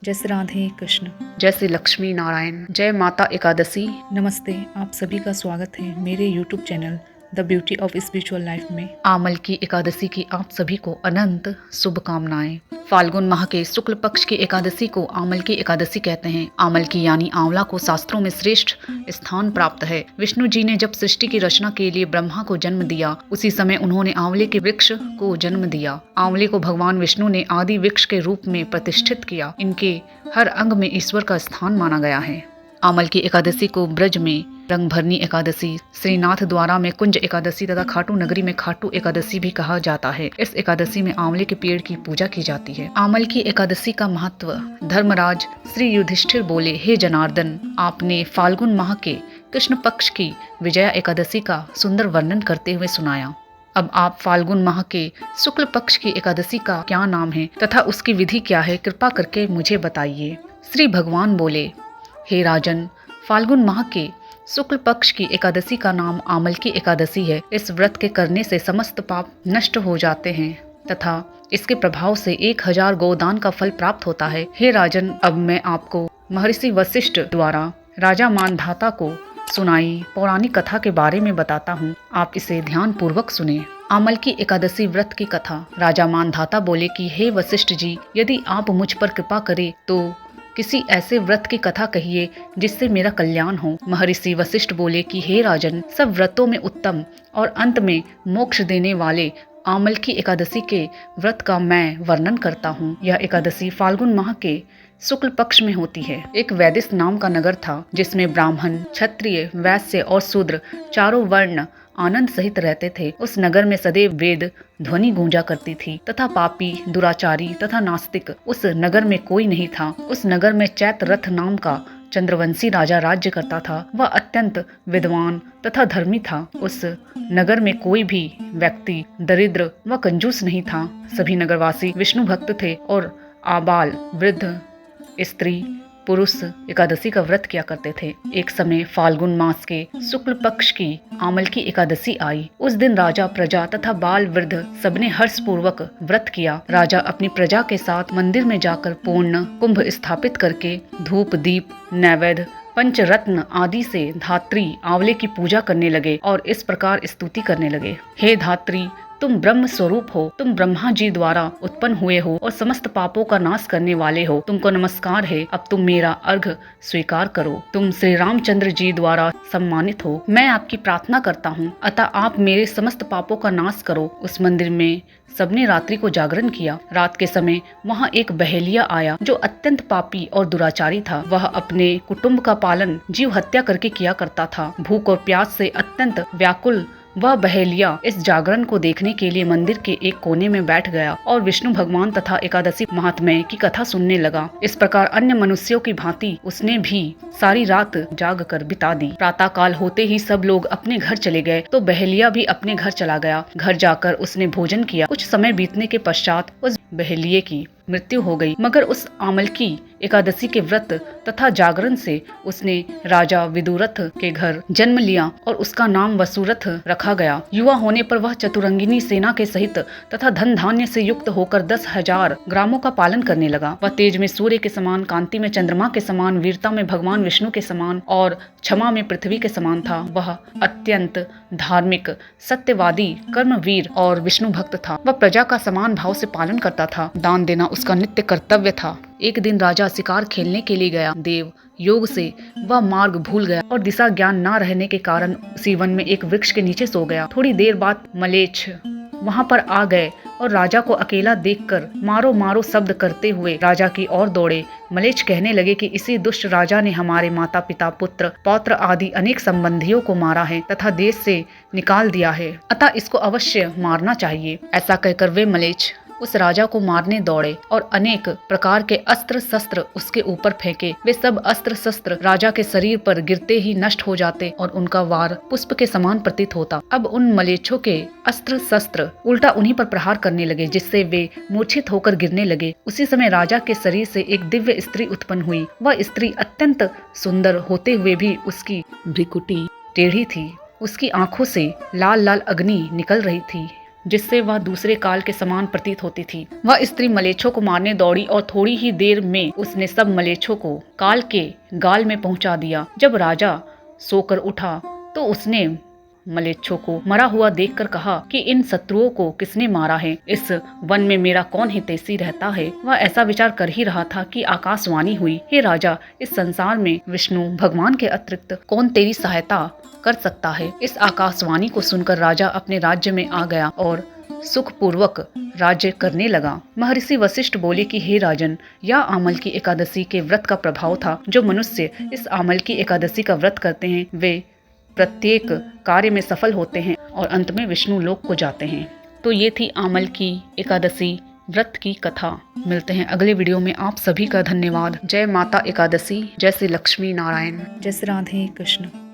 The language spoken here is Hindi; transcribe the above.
जय श्री राधे कृष्ण। जय श्री लक्ष्मी नारायण। जय माता एकादशी। नमस्ते, आप सभी का स्वागत है मेरे YouTube channel the beauty of spiritual life में। आमल की एकादशी की आप सभी को अनंत शुभकामनाएं। फाल्गुन माह के शुक्ल पक्ष की एकादशी को आमल की एकादशी कहते हैं। आमल की यानी आंवला को शास्त्रों में श्रेष्ठ स्थान प्राप्त है। विष्णु जी ने जब सृष्टि की रचना के लिए ब्रह्मा को जन्म दिया, उसी समय उन्होंने आंवले के वृक्ष को जन्म दिया। आंवले को भगवान विष्णु ने आदि वृक्ष के रूप में प्रतिष्ठित किया। इनके हर अंग में ईश्वर का स्थान माना गया है। आमल की एकादशी को ब्रज में रंगभरनी एकादशी, श्रीनाथ द्वारा में कुंज एकादशी तथा खाटू नगरी में खाटू एकादशी भी कहा जाता है। इस एकादशी में आंवले के पेड़ की पूजा की जाती है। आमल की एकादशी का महत्व। धर्मराज श्री युधिष्ठिर बोले, हे जनार्दन, आपने फाल्गुन माह के कृष्ण पक्ष की विजया एकादशी का सुंदर वर्णन करते हुए सुनाया। अब आप फाल्गुन माह के शुक्ल पक्ष की एकादशी का क्या नाम है तथा उसकी विधि क्या है, कृपा करके मुझे बताइए। श्री भगवान बोले, हे राजन, फाल्गुन माह के शुक्ल पक्ष की एकादशी का नाम आमल की एकादशी है। इस व्रत के करने से समस्त पाप नष्ट हो जाते हैं तथा इसके प्रभाव से 1000 गोदान का फल प्राप्त होता है। हे राजन, अब मैं आपको महर्षि वशिष्ठ द्वारा राजा मानधाता को सुनाई पौराणिक कथा के बारे में बताता हूँ। आप इसे ध्यान पूर्वक सुने। आमल की एकादशी व्रत की कथा। राजा मानधाता बोले कि हे वशिष्ठ जी, यदि आप मुझ पर कृपा करें तो किसी ऐसे व्रत की कथा कहिए जिससे मेरा कल्याण हो। महर्षि वशिष्ठ बोले कि हे राजन, सब व्रतों में उत्तम और अंत में मोक्ष देने वाले आमल की एकादशी के व्रत का मैं वर्णन करता हूँ। यह एकादशी फाल्गुन माह के शुक्ल पक्ष में होती है। एक वैदिश नाम का नगर था जिसमें ब्राह्मण, क्षत्रिय, वैश्य और शूद्र चारों वर्ण आनंद सहित रहते थे। उस नगर में सदैव वेद ध्वनि गूंजा करती थी तथा पापी, दुराचारी तथा नास्तिक उस नगर में कोई नहीं था। उस नगर में चैत्ररथ नाम का चंद्रवंशी राजा राज्य करता था। वह अत्यंत विद्वान तथा धर्मी था। उस नगर में कोई भी व्यक्ति दरिद्र व कंजूस नहीं था। सभी नगरवासी विष्णु भक्त थे और आबाल, वृद्ध, स्त्री, पुरुष एकादशी का व्रत किया करते थे। एक समय फाल्गुन मास के शुक्ल पक्ष की आमल की एकादशी आई। उस दिन राजा, प्रजा तथा बाल वृद्ध सबने हर्ष पूर्वक व्रत किया। राजा अपनी प्रजा के साथ मंदिर में जाकर पूर्ण कुंभ स्थापित करके धूप, दीप, नैवेद्य, पंचरत्न आदि से धात्री आंवले की पूजा करने लगे और इस प्रकार स्तुति करने लगे। हे धात्री, तुम ब्रह्म स्वरूप हो। तुम ब्रह्मा जी द्वारा उत्पन्न हुए हो और समस्त पापों का नाश करने वाले हो। तुमको नमस्कार है। अब तुम मेरा अर्घ स्वीकार करो। तुम श्री रामचंद्र जी द्वारा सम्मानित हो। मैं आपकी प्रार्थना करता हूँ, अतः आप मेरे समस्त पापों का नाश करो। उस मंदिर में सबने रात्रि को जागरण किया। रात के समय वहाँ एक बहेलिया आया जो अत्यंत पापी और दुराचारी था। वह अपने कुटुंब का पालन जीव हत्या करके किया करता था। भूख और प्यास से अत्यंत व्याकुल वह बहेलिया इस जागरण को देखने के लिए मंदिर के एक कोने में बैठ गया और विष्णु भगवान तथा एकादशी महात्म्य की कथा सुनने लगा। इस प्रकार अन्य मनुष्यों की भांति उसने भी सारी रात जाग कर बिता दी। प्रातः काल होते ही सब लोग अपने घर चले गए तो बहेलिया भी अपने घर चला गया। घर जाकर उसने भोजन किया। कुछ समय बीतने के पश्चात उस बहेलिये की मृत्यु हो गई। मगर उस आमल की एकादशी के व्रत तथा जागरण से उसने राजा विदुरथ के घर जन्म लिया और उसका नाम वसुरथ रखा गया। युवा होने पर वह चतुरंगिनी सेना के सहित तथा धन धान्य से युक्त होकर 10,000 ग्रामों का पालन करने लगा। वह तेज में सूर्य के समान, कांति में चंद्रमा के समान, वीरता में भगवान विष्णु के समान और क्षमा में पृथ्वी के समान था। वह अत्यंत धार्मिक, सत्यवादी, कर्मवीर और विष्णु भक्त था। वह प्रजा का समान भाव से पालन करता था। दान देना उसका नित्य कर्तव्य था। एक दिन राजा शिकार खेलने के लिए गया। देव योग से वह मार्ग भूल गया और दिशा ज्ञान न रहने के कारण उसी वन में एक वृक्ष के नीचे सो गया। थोड़ी देर बाद मलेच्छ वहां पर आ गए और राजा को अकेला देखकर मारो मारो शब्द करते हुए राजा की ओर दौड़े। मलेच्छ कहने लगे कि इसी दुष्ट राजा ने हमारे माता पिता, पुत्र, पौत्र आदि अनेक संबंधियों को मारा है तथा देश से निकाल दिया है, अतः इसको अवश्य मारना चाहिए। ऐसा कहकर वे मलेच्छ उस राजा को मारने दौड़े और अनेक प्रकार के अस्त्र शस्त्र उसके ऊपर फेंके। वे सब अस्त्र शस्त्र राजा के शरीर पर गिरते ही नष्ट हो जाते और उनका वार पुष्प के समान प्रतीत होता। अब उन मलेच्छों के अस्त्र शस्त्र उल्टा उन्हीं पर प्रहार करने लगे, जिससे वे मूर्छित होकर गिरने लगे। उसी समय राजा के शरीर से एक दिव्य स्त्री उत्पन्न हुई। वह स्त्री अत्यंत सुंदर होते हुए भी उसकी भ्रिकुटी टेढ़ी थी। उसकी आंखों से लाल लाल अग्नि निकल रही थी। जिससे वह दूसरे काल के समान प्रतीत होती थी। वह स्त्री मलेच्छों को मारने दौड़ी और थोड़ी ही देर में उसने सब मलेच्छों को काल के गाल में पहुंचा दिया। जब राजा सोकर उठा तो उसने मलेच्छों को मरा हुआ देखकर कहा कि इन शत्रुओं को किसने मारा है, इस वन में मेरा कौन हितैषी रहता है। वह ऐसा विचार कर ही रहा था कि आकाशवाणी हुई, हे राजा, इस संसार में विष्णु भगवान के अतिरिक्त कौन तेरी सहायता कर सकता है। इस आकाशवाणी को सुनकर राजा अपने राज्य में आ गया और सुखपूर्वक राज्य करने लगा। महर्षि वशिष्ठ बोले कि हे राजन, यह आमल की एकादशी के व्रत का प्रभाव था। जो मनुष्य इस आमल की एकादशी का व्रत करते हैं वे प्रत्येक कार्य में सफल होते हैं और अंत में विष्णु लोक को जाते हैं। तो ये थी आमल की एकादशी व्रत की कथा। मिलते हैं अगले वीडियो में। आप सभी का धन्यवाद। जय माता एकादशी, जय श्री लक्ष्मी नारायण। जय श्री राधे कृष्ण।